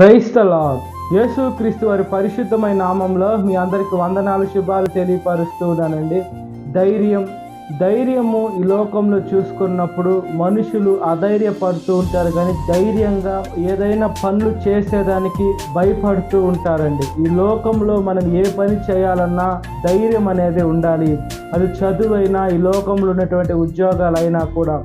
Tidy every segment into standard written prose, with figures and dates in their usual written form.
Praise the lord. యేసుక్రీస్తు వారి పరిశుద్ధమైన నామంలో మీ అందరికి వందనాలు, శుభాలు తెలియపరుస్తూ ఉన్నానండి. ధైర్యము ఈ లోకంలో చూసుకున్నప్పుడు మనుషులు అధైర్యపడుతూ ఉంటారు, కానీ ధైర్యంగా ఏదైనా పనులు చేసేదానికి భయపడుతూ ఉంటారండి. ఈ లోకంలో మనం ఏ పని చేయాలన్నా ధైర్యం అనేది ఉండాలి. అది చదువైనా, ఈ లోకంలో ఉన్నటువంటి ఉద్యోగాలైనా కూడా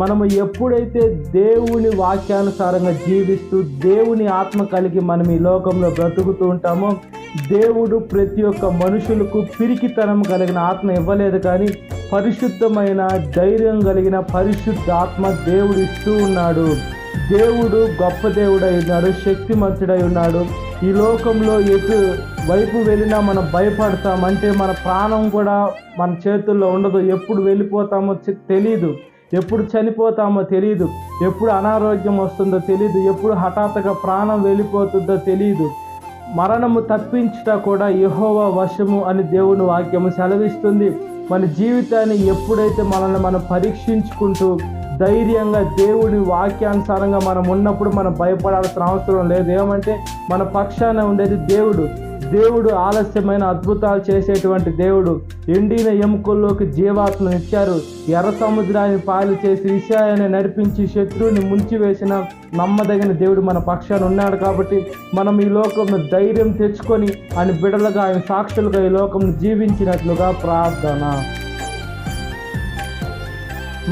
మనము ఎప్పుడైతే దేవుని వాక్యానుసారంగా జీవిస్తూ దేవుని ఆత్మ కలిగి మనం ఈ లోకంలో బ్రతుకుతూ ఉంటామో, దేవుడు ప్రతి ఒక్క మనుషులకు పిరికితనం కలిగిన ఆత్మ ఇవ్వలేదు, కానీ పరిశుద్ధమైన ధైర్యం కలిగిన పరిశుద్ధ ఆత్మ దేవుడు ఇస్తూ ఉన్నాడు. దేవుడు గొప్ప దేవుడై ఉన్నాడు, శక్తిమంతుడై ఉన్నాడు. ఈ లోకంలో ఎటు వైపు వెళ్ళినా మనం భయపడతామంటే మన ప్రాణం కూడా మన చేతుల్లో ఉండదు. ఎప్పుడు వెళ్ళిపోతామో తెలీదు, ఎప్పుడు చనిపోతామో తెలియదు, ఎప్పుడు అనారోగ్యం వస్తుందో తెలియదు, ఎప్పుడు హఠాత్తుగా ప్రాణం వెళ్ళిపోతుందో తెలియదు. మరణము తప్పించుట కూడా యెహోవా వశము అని దేవుని వాక్యము సెలవిస్తుంది. మన జీవితాన్ని ఎప్పుడైతే మనల్ని మనం పరీక్షించుకుంటూ ధైర్యంగా దేవుని వాక్యానుసారంగా మనం ఉన్నప్పుడు మనం భయపడాల్సిన అవసరం లేదు. ఏమంటే మన పక్షాన ఉండేది దేవుడు ఆలస్యమైన అద్భుతాలు చేసేటువంటి దేవుడు. ఎండిన ఎముకల్లోకి జీవాత్మనిచ్చారు. ఎర్ర సముద్రాన్ని పాలు చేసి విషయాన్ని నడిపించి శత్రువుని ముంచివేసిన నమ్మదగిన దేవుడు మన పక్షాన ఉన్నాడు. కాబట్టి మనం ఈ లోకంలో ధైర్యం తెచ్చుకొని ఆయన బిడలుగా, ఆయన సాక్షులుగా ఈ లోకంలో జీవించినట్లుగా ప్రార్థన.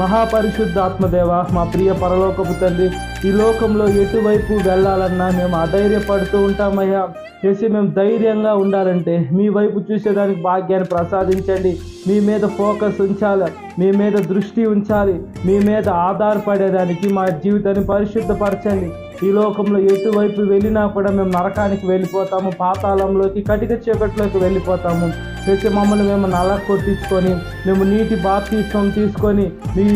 మహాపరిశుద్ధాత్మదేవ, మా ప్రియ పరలోకపు తండ్రి, ఈ లోకంలో ఎటువైపు వెళ్ళాలన్నా మేము అధైర్యపడుతూ ఉంటామయ్యా. చేసి మేము ధైర్యంగా ఉండాలంటే మీ వైపు చూసేదానికి భాగ్యాన్ని ప్రసాదించండి. మీ మీద ఫోకస్ ఉంచాలి, మీ మీద దృష్టి ఉంచాలి, మీ మీద ఆధారపడేదానికి మా జీవితాన్ని పరిశుద్ధపరచండి. ఈ లోకంలో ఎటువైపు వెళ్ళినా కూడా మేము నరకానికి వెళ్ళిపోతాము, పాతాళంలోకి, కటిక చీకట్లోకి వెళ్ళిపోతాము. చేసి మమ్మల్ని మేము నల కొట్టించుకొని మేము నీటి బాప్తిస్మం తీసుకొని మీ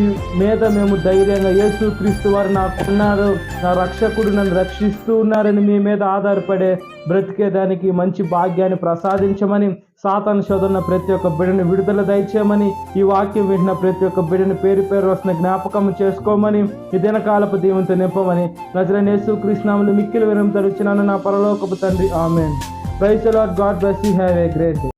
మీద మేము ధైర్యంగా యేసుక్రీస్తు వారు నాకున్నారు, నా రక్షకుడు నన్ను రక్షిస్తూ ఉన్నారని మీ మీద ఆధారపడే బ్రతికేదానికి మంచి భాగ్యాన్ని ప్రసాదించమని, సాతాను శోధన ప్రతి ఒక్క బిడ్డని విడుదల దయచేయమని, ఈ వాక్యం వింటున్న ప్రతి ఒక్క బిడ్డని పేరు వస్తున్న జ్ఞాపకం చేసుకోమని, ఈ దినకాలపు దీవెనతో నింపమని నజరేయుడైన యేసుక్రీస్తు నామములో మిక్కిలి వినమ్రత అడుగుచున్నాను నా పరలోకపు తండ్రి, ఆమేన్. Praise the Lord. God bless you. Have a great day.